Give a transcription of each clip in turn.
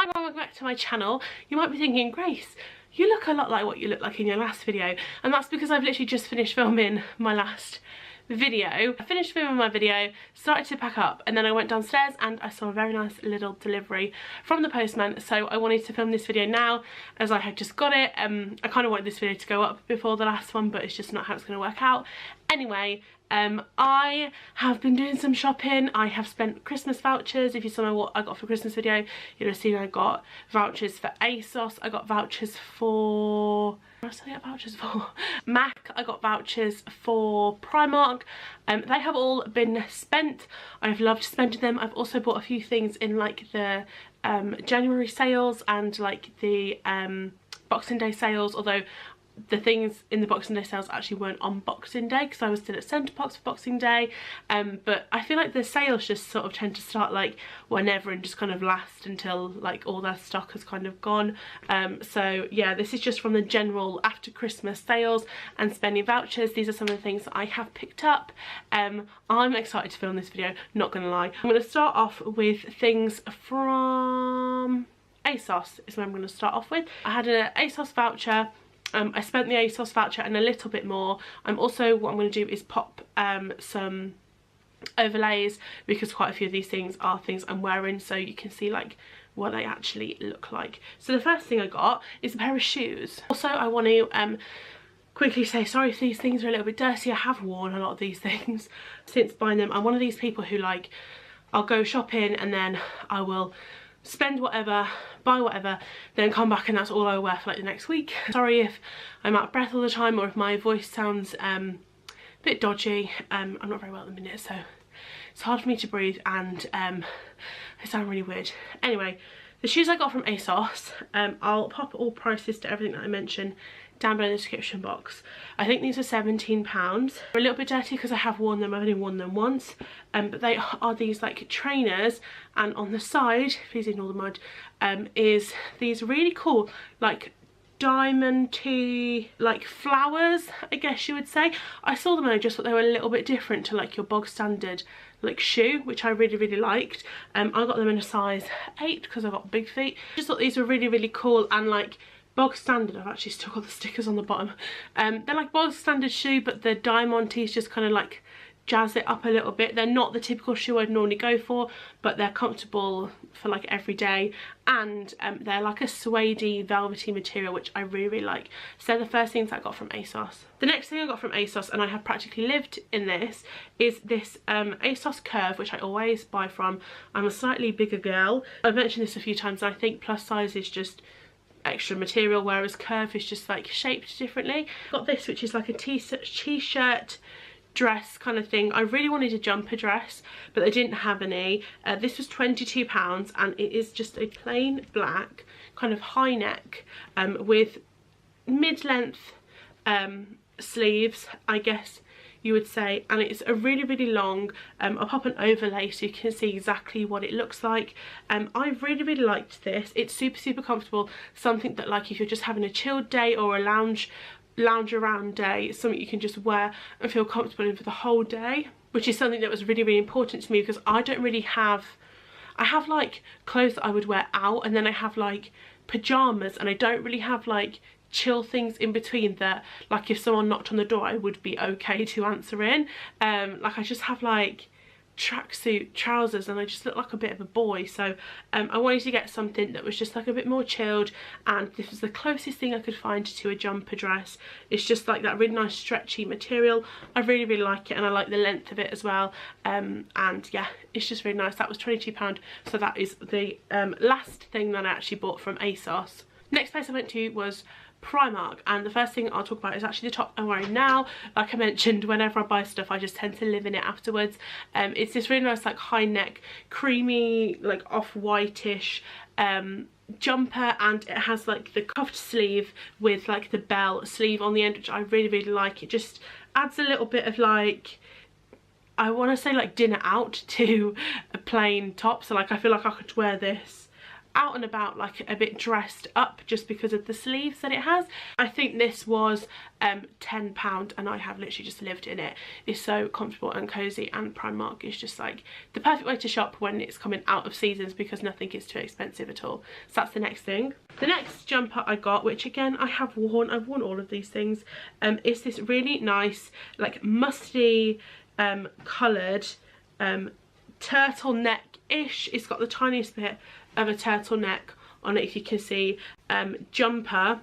Hi everyone, welcome back to my channel. You might be thinking, Grace, you look a lot like what you looked like in your last video, and that's because I've literally just finished filming my last video. I finished filming my video, started to pack up, and then I went downstairs and I saw a very nice little delivery from the postman, so I wanted to film this video now as I had just got it. I kind of wanted this video to go up before the last one, but it's just not how it's going to work out. Anyway, I have been doing some shopping. I have spent Christmas vouchers. If you saw what I got for Christmas video, you'll have seen I got vouchers for Asos. I got vouchers for... what else did I get vouchers for? MAC. I got vouchers for Primark. They have all been spent. I've loved spending them. I've also bought a few things in like the January sales and like the Boxing Day sales, although the things in the Boxing Day sales actually weren't on Boxing Day because I was still at Centre Box for Boxing Day, but I feel like the sales just sort of tend to start like whenever and just kind of last until like all their stock has kind of gone. So yeah, this is just from the general after Christmas sales and spending vouchers. These are some of the things that I have picked up. I'm excited to film this video, not gonna lie. I'm going to start off with things from Asos is where I'm going to start off with. I had an Asos voucher. I spent the Asos voucher and a little bit more. Also, what I'm going to do is pop some overlays because quite a few of these things are things I'm wearing, so you can see like what they actually look like. So the first thing I got is a pair of shoes. Also, I want to quickly say sorry if these things are a little bit dirty. I have worn a lot of these things since buying them. I'm one of these people who like, I'll go shopping and then I will spend whatever, buy whatever, then come back and that's all I wear for like the next week. Sorry if I'm out of breath all the time or if my voice sounds a bit dodgy. I'm not very well at the minute, so it's hard for me to breathe and I sound really weird. Anyway, the shoes I got from Asos, I'll pop all prices to everything that I mentioned down below in the description box. I think these are £17. They're a little bit dirty because I have worn them. I've only worn them once, but they are these like trainers, and on the side, please ignore the mud, is these really cool like diamond-y like flowers, I guess you would say. I saw them and I just thought they were a little bit different to like your bog standard like shoe, which I really liked. I got them in a size 8 because I've got big feet. Just thought these were really cool and like bog standard. I've actually still got the stickers on the bottom. They're like bog standard shoe, but the diamond tees just kind of like jazz it up a little bit. They're not the typical shoe I'd normally go for, but they're comfortable for like every day, and they're like a suede-y velvety material, which I really like. So they're the first things I got from Asos. The next thing I got from Asos, and I have practically lived in this, is this Asos Curve, which I always buy from. I'm a slightly bigger girl. I've mentioned this a few times, and I think plus size is just extra material, whereas Curve is just like shaped differently. Got this, which is like a t-shirt dress kind of thing. I really wanted a jumper dress, but they didn't have any. This was £22 and it is just a plain black kind of high neck with mid-length sleeves, I guess you would say, and it's a really long. I'll pop an overlay so you can see exactly what it looks like. I really liked this. It's super comfortable, something that like if you're just having a chilled day or a lounge around day, something you can just wear and feel comfortable in for the whole day, which is something that was really important to me because I don't really have, I have like clothes that I would wear out, and then I have like pajamas, and I don't really have like chill things in between that like if someone knocked on the door I would be okay to answer in. Like I just have like tracksuit trousers and I just look like a bit of a boy, so I wanted to get something that was just like a bit more chilled, and this was the closest thing I could find to a jumper dress. It's just like that really nice stretchy material. I really like it, and I like the length of it as well, and yeah, it's just really nice. That was £22, so that is the last thing that I actually bought from Asos. Next place I went to was Primark, and the first thing I'll talk about is actually the top I'm wearing now. Like I mentioned, whenever I buy stuff I just tend to live in it afterwards. It's this really nice like high neck creamy like off-whitish jumper, and it has like the cuffed sleeve with like the bell sleeve on the end, which I really like. It just adds a little bit of like, I want to say like dinner out to a plain top, so like I feel like I could wear this out and about, like a bit dressed up just because of the sleeves that it has. I think this was £10 and I have literally just lived in it. It's so comfortable and cozy, and Primark is just like the perfect way to shop when it's coming out of seasons because nothing is too expensive at all. So that's the next thing. The next jumper I got, which again I have worn, I've worn all of these things, is this really nice like musty coloured turtleneck-ish. It's got the tiniest bit of a turtleneck on it, if you can see, jumper.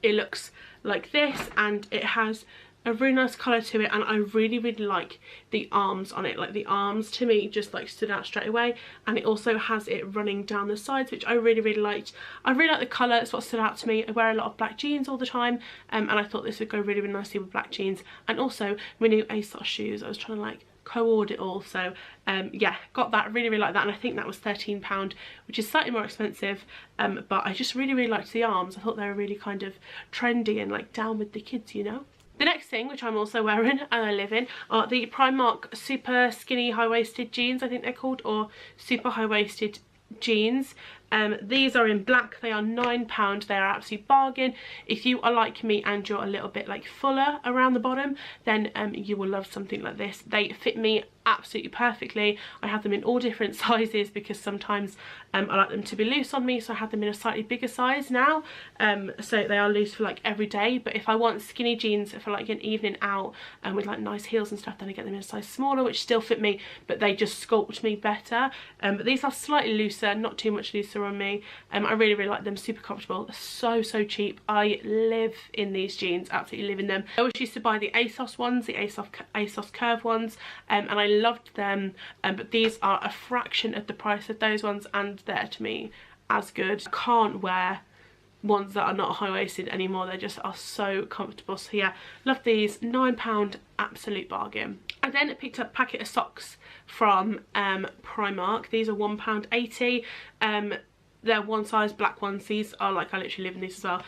It looks like this and it has a really nice colour to it, and I really like the arms on it. Like the arms to me just like stood out straight away, and it also has it running down the sides, which I really liked. I really like the colour, it's what stood out to me. I wear a lot of black jeans all the time, and I thought this would go really nicely with black jeans, and also my new Asos shoes. I was trying to like co-ord it all, so yeah, got that. Really like that, and I think that was £13, which is slightly more expensive, but I just really liked the arms. I thought they were really kind of trendy and like down with the kids, you know. The next thing, which I'm also wearing and I live in, are the Primark super skinny high-waisted jeans, I think they're called, or super high-waisted jeans. These are in black. They are £9. They are absolute bargain. If you are like me and you're a little bit like fuller around the bottom, then you will love something like this. They fit me absolutely perfectly. I have them in all different sizes because sometimes I like them to be loose on me, so I have them in a slightly bigger size now, so they are loose for like every day. But if I want skinny jeans for like an evening out and with like nice heels and stuff, then I get them in a size smaller, which still fit me, but they just sculpt me better. But these are slightly looser, not too much looser on me. I really like them. Super comfortable, so cheap. I live in these jeans, absolutely live in them. I always used to buy the Asos ones, the Asos curve ones, and I loved them, but these are a fraction of the price of those ones, and they're to me as good. I can't wear ones that are not high-waisted anymore. They just are so comfortable. So yeah, love these. £9, absolute bargain. I then picked up a packet of socks from Primark. These are £1.80. They're one size black ones. These are like, I literally live in these as well.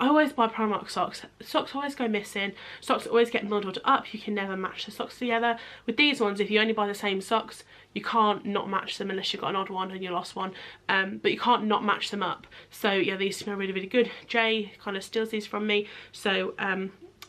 I always buy Primark socks. Socks always go missing. Socks always get muddled up. You can never match the socks together. With these ones, if you only buy the same socks, you can't not match them unless you've got an odd one and you lost one. But you can't not match them up. So yeah, these smell really good. Jay kind of steals these from me. So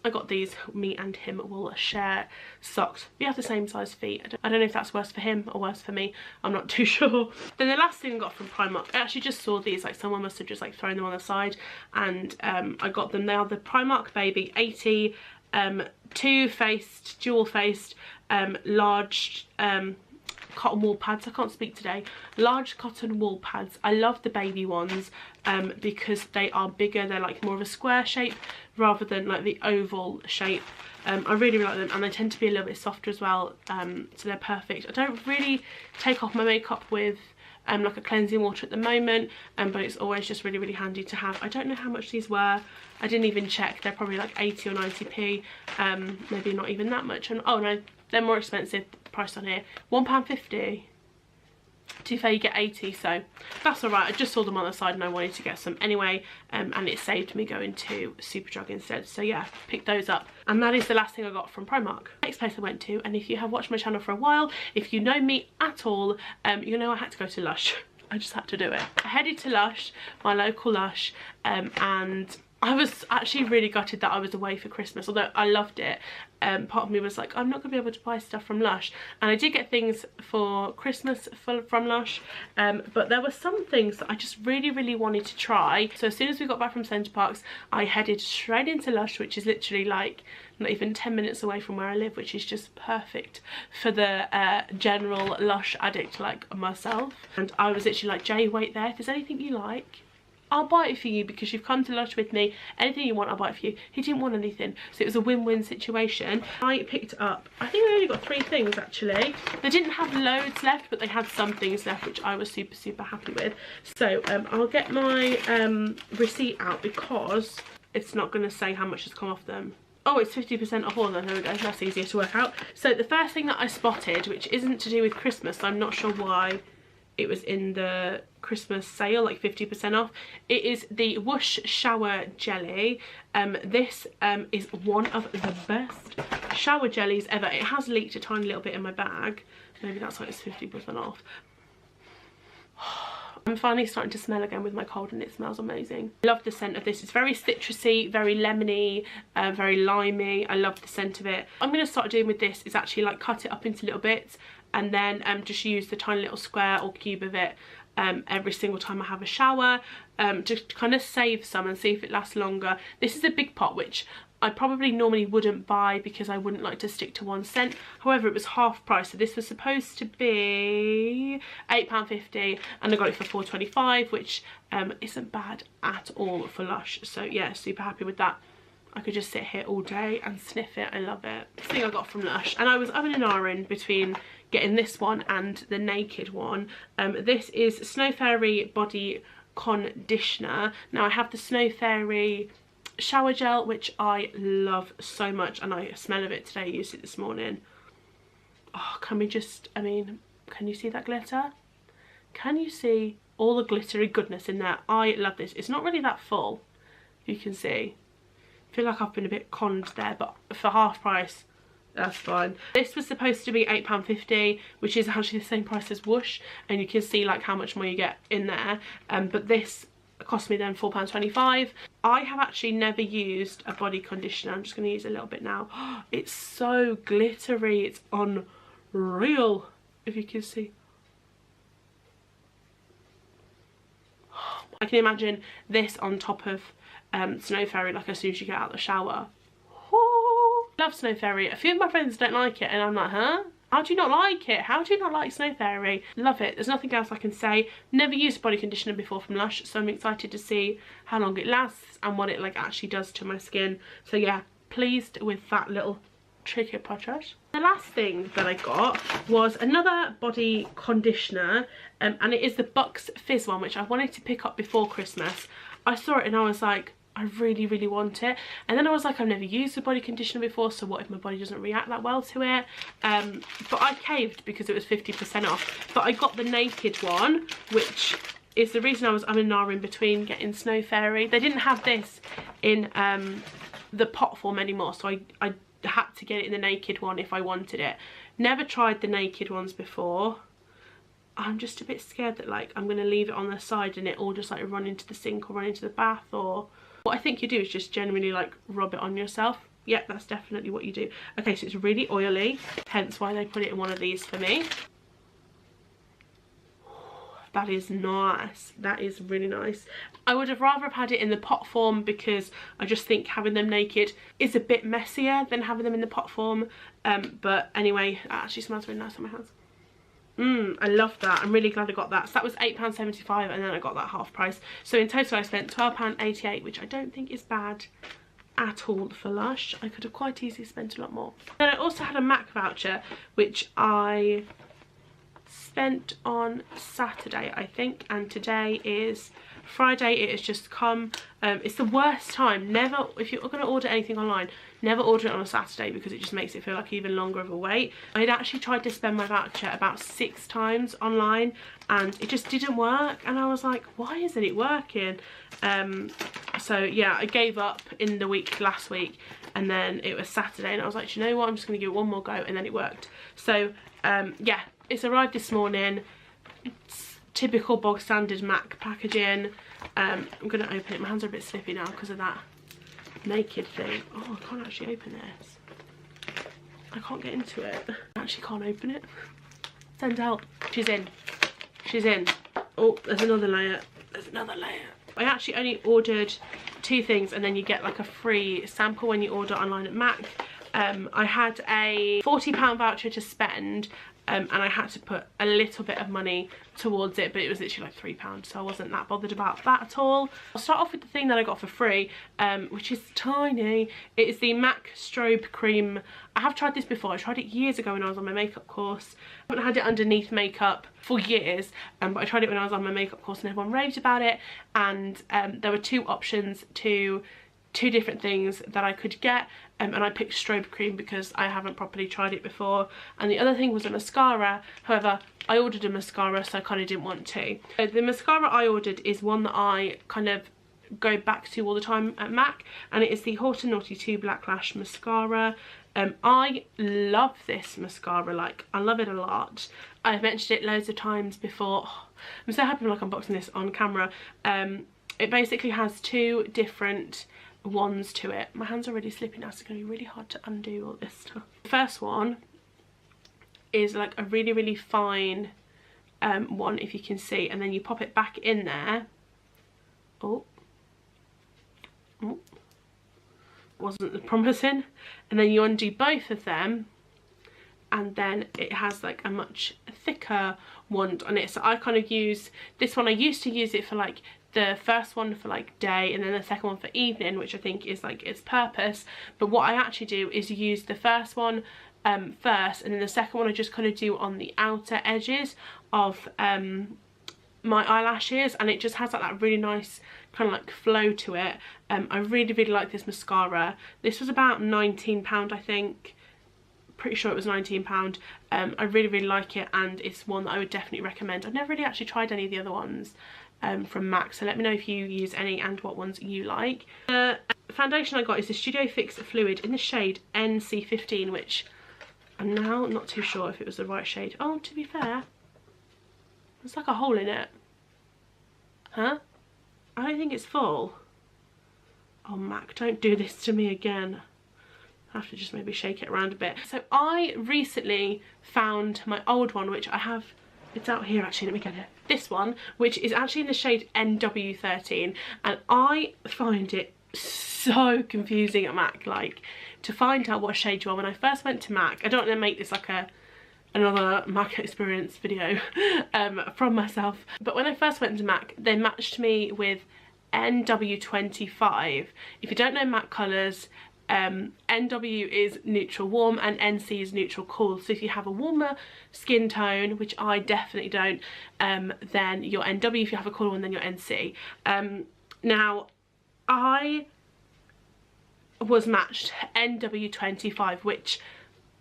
I got these. Me and him will share socks. We have the same size feet. I don't know if that's worse for him or worse for me. I'm not too sure. Then the last thing I got from Primark, I actually just saw these, like someone must have just like thrown them on the side, and I got them. They are the Primark Baby 80 two-faced, dual-faced, large cotton wool pads. I can't speak today. Large cotton wool pads. I love the baby ones because they are bigger. They're like more of a square shape rather than like the oval shape. I really like them, and they tend to be a little bit softer as well, so they're perfect. I don't really take off my makeup with like a cleansing water at the moment, but it's always just really handy to have. I don't know how much these were. I didn't even check. They're probably like 80 or 90p, maybe not even that much. And oh no, they're more expensive. The price on here, £1.50. To be fair, you get 80, so that's alright. I just saw them on the side and I wanted to get some anyway, and it saved me going to Superdrug instead. So yeah, picked those up, and that is the last thing I got from Primark. Next place I went to, and if you have watched my channel for a while, if you know me at all, you know I had to go to Lush. I just had to do it. I headed to Lush, my local Lush, and I was actually really gutted that I was away for Christmas, although I loved it. Part of me was like, I'm not going to be able to buy stuff from Lush, and I did get things for Christmas from Lush, but there were some things that I just really wanted to try. So as soon as we got back from Centre Parks, I headed straight into Lush, which is literally like not even 10 minutes away from where I live, which is just perfect for the general Lush addict like myself. And I was literally like, Jay, wait there, if there's anything you like, I'll buy it for you because you've come to Lush with me. Anything you want, I'll buy it for you. He didn't want anything, so it was a win-win situation. I picked up, I think I only got 3 things actually. They didn't have loads left, but they had some things left, which I was super happy with. So I'll get my receipt out because it's not going to say how much has come off them. Oh, it's 50% off all of them. There we go, that's easier to work out. So the first thing that I spotted, which isn't to do with Christmas, so I'm not sure why it was in the Christmas sale, like 50% off. It is the Whoosh shower jelly. This is one of the best shower jellies ever. It has leaked a tiny little bit in my bag. Maybe that's why it's 50% off. I'm finally starting to smell again with my cold and it smells amazing. I love the scent of this. It's very citrusy, very lemony, very limey. I love the scent of it. What I'm going to start doing with this is actually like cut it up into little bits and then just use the tiny little square or cube of it every single time I have a shower, to kind of save some and see if it lasts longer. This is a big pot which I probably normally wouldn't buy because I wouldn't like to stick to one scent. However, it was half price, so this was supposed to be £8.50 and I got it for £4.25, which isn't bad at all for Lush. So yeah, super happy with that. I could just sit here all day and sniff it. I love it. This thing I got from Lush, and I was umming and ahhing between getting this one and the Naked one. This is Snow Fairy Body Conditioner. Now I have the Snow Fairy shower gel, which I love so much, and I smell of it today. I used it this morning. Oh, can we just, I mean, can you see that glitter? Can you see all the glittery goodness in there? I love this. It's not really that full, you can see. I feel like I've been a bit conned there, but for half price, that's fine. This was supposed to be £8.50, which is actually the same price as Whoosh, and you can see like how much more you get in there. But this cost me then £4.25. I have actually never used a body conditioner. I'm just going to use a little bit now. It's so glittery, it's unreal, if you can see. I can imagine this on top of Snow Fairy, like as soon as you get out of the shower. Love Snow Fairy. A few of my friends don't like it and I'm like, huh? How do you not like it? How do you not like Snow Fairy? Love it. There's nothing else I can say. Never used a body conditioner before from Lush, so I'm excited to see how long it lasts and what it like actually does to my skin. So yeah, pleased with that little trick it purchase. The last thing that I got was another body conditioner, and it is the Bucks Fizz one, which I wanted to pick up before Christmas. I saw it and I was like, I really, really want it. And then I was like, I've never used a body conditioner before, so what if my body doesn't react that well to it? But I caved because it was 50% off. But I got the Naked one, which is the reason I was umming and ahhing between getting Snow Fairy. They didn't have this in the pot form anymore, so I had to get it in the Naked one if I wanted it. Never tried the Naked ones before. I'm just a bit scared that like I'm going to leave it on the side and it all just like run into the sink or run into the bath, or what I think you do is just generally like rub it on yourself. Yeah, that's definitely what you do. Okay, so it's really oily, hence why they put it in one of these for me. That is nice. That is really nice. I would have rather have had it in the pot form because I just think having them naked is a bit messier than having them in the pot form. But anyway, it actually smells really nice on my hands. I love that. I'm really glad I got that. So that was £8.75 and then I got that half price. So in total I spent £12.88, which I don't think is bad at all for Lush. I could have quite easily spent a lot more. Then I also had a MAC voucher, which I spent on Saturday, I think, and today is Friday. It has just come. It's the worst time. Never, if you're going to order anything online, never order it on a Saturday because it just makes it feel like even longer of a wait. I had actually tried to spend my voucher about 6 times online and it just didn't work, and I was like, why isn't it working? So yeah, I gave up in the week last week, and then it was Saturday and I was like, you know what, I'm just going to give it one more go, and then it worked. So yeah, it's arrived this morning. It's typical bog standard MAC packaging. I'm going to open it. My hands are a bit slippy now because of that Naked thing. Oh, I can't actually open this. I can't get into it. I actually can't open it. Send help. She's in. She's in. Oh, there's another layer. There's another layer. I actually only ordered 2 things and then you get like a free sample when you order online at MAC. I had a £40 voucher to spend, and I had to put a little bit of money towards it, but it was literally like £3, so I wasn't that bothered about that at all. I'll start off with the thing that I got for free, which is tiny. It is the MAC Strobe Cream. I have tried this before. I tried it years ago when I was on my makeup course. I haven't had it underneath makeup for years, but I tried it when I was on my makeup course and everyone raved about it, and there were 2 options to 2 different things that I could get, and I picked Strobe Cream because I haven't properly tried it before, and the other thing was a mascara. However, I ordered a mascara, so I kind of didn't want to. So the mascara I ordered is one that I kind of go back to all the time at MAC, and it is the Hot and Naughty 2 Black Lash Mascara. I love this mascara, like I love it a lot. I've mentioned it loads of times before. I'm so happy I'm like unboxing this on camera. It basically has two different wands to it. My hand's already slipping now, so it's going to be really hard to undo all this stuff. The first one is like a really, really fine one, if you can see, and then you pop it back in there. Oh. Wasn't promising. And then you undo both of them, and then it has like a much thicker wand on it. So I kind of use this one. I used to use it for like the first one for like day, and then the second one for evening, which I think is like its purpose. But what I actually do is use the first one first, and then the second one I just kind of do on the outer edges of my eyelashes, and it just has like that really nice kind of like flow to it. I really, really like this mascara. This was about £19, I think. Pretty sure it was £19. I really, really like it, and it's one that I would definitely recommend. I've never really actually tried any of the other ones from MAC, so let me know if you use any and what ones you like. The foundation I got is the Studio Fix Fluid in the shade NC15, which I'm now not too sure if it was the right shade. Oh, to be fair, there's like a hole in it. Huh? I don't think it's full. Oh, MAC, don't do this to me again. I have to just maybe shake it around a bit. So I recently found my old one, which I have, it's out here actually, let me get it. This one, which is actually in the shade NW13, and I find it so confusing at MAC, like to find out what shade you are. When I first went to MAC, I don't want to make this like another MAC experience video from myself, but when I first went to MAC, they matched me with NW25. If you don't know MAC colours, NW is neutral warm and NC is neutral cool. So if you have a warmer skin tone, which I definitely don't, then you're NW. If you have a cooler one, then you're NC. Now, I was matched NW25, which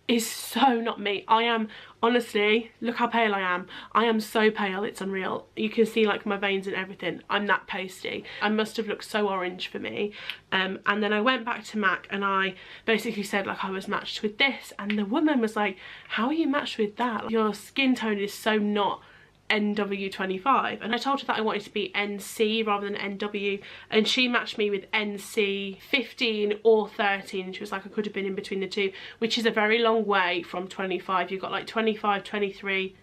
is so not me. I am, honestly, look how pale I am. I am so pale, it's unreal. You can see like my veins and everything. I'm that pasty. I must have looked so orange for me. And then I went back to MAC and I basically said like I was matched with this, and the woman was like, how are you matched with that? Like, your skin tone is so not NW25. And I told her that I wanted to be NC rather than NW, and she matched me with NC 15 or 13. She was like I could have been in between the two, which is a very long way from 25. You've got like 25, 23,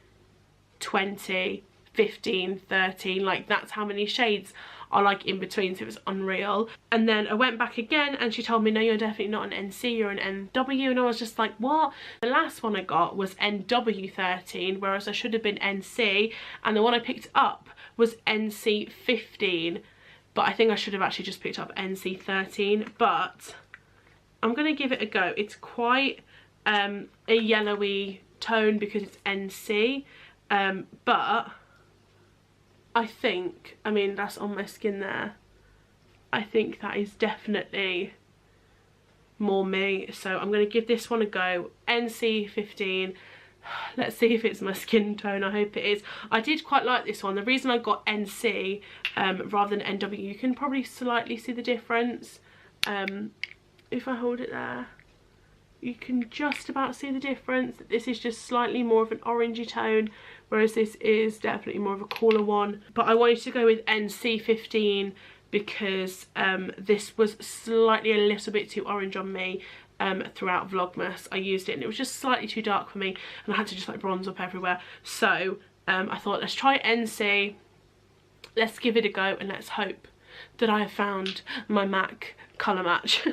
20, 15, 13, like that's how many shades are like in between, so it was unreal. And then I went back again and she told me, no, you're definitely not an NC, you're an NW. And I was just like, what? The last one I got was NW13, whereas I should have been NC, and the one I picked up was NC15, but I think I should have actually just picked up NC13. But I'm gonna give it a go. It's quite a yellowy tone because it's NC, but I think, I mean, that's on my skin there, I think that is definitely more me. So I'm going to give this one a go. NC15. Let's see if it's my skin tone. I hope it is. I did quite like this one. The reason I got NC rather than NW, you can probably slightly see the difference. If I hold it there, you can just about see the difference. This is just slightly more of an orangey tone, whereas this is definitely more of a cooler one. But I wanted to go with NC15 because this was slightly a little bit too orange on me throughout Vlogmas. I used it and it was just slightly too dark for me, and I had to just like bronze up everywhere. So I thought, let's try NC, let's give it a go, and let's hope that I have found my MAC colour match.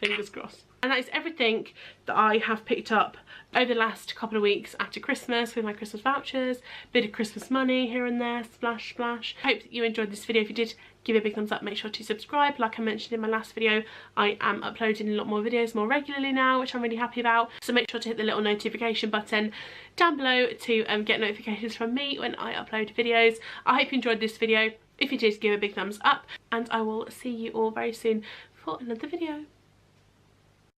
Fingers crossed. And that is everything that I have picked up over the last couple of weeks after Christmas with my Christmas vouchers, bit of Christmas money here and there, splash splash. I hope that you enjoyed this video. If you did, give it a big thumbs up, make sure to subscribe. Like I mentioned in my last video, I am uploading a lot more videos more regularly now, which I'm really happy about. So make sure to hit the little notification button down below to get notifications from me when I upload videos. I hope you enjoyed this video. If you did, give it a big thumbs up, and I will see you all very soon for another video.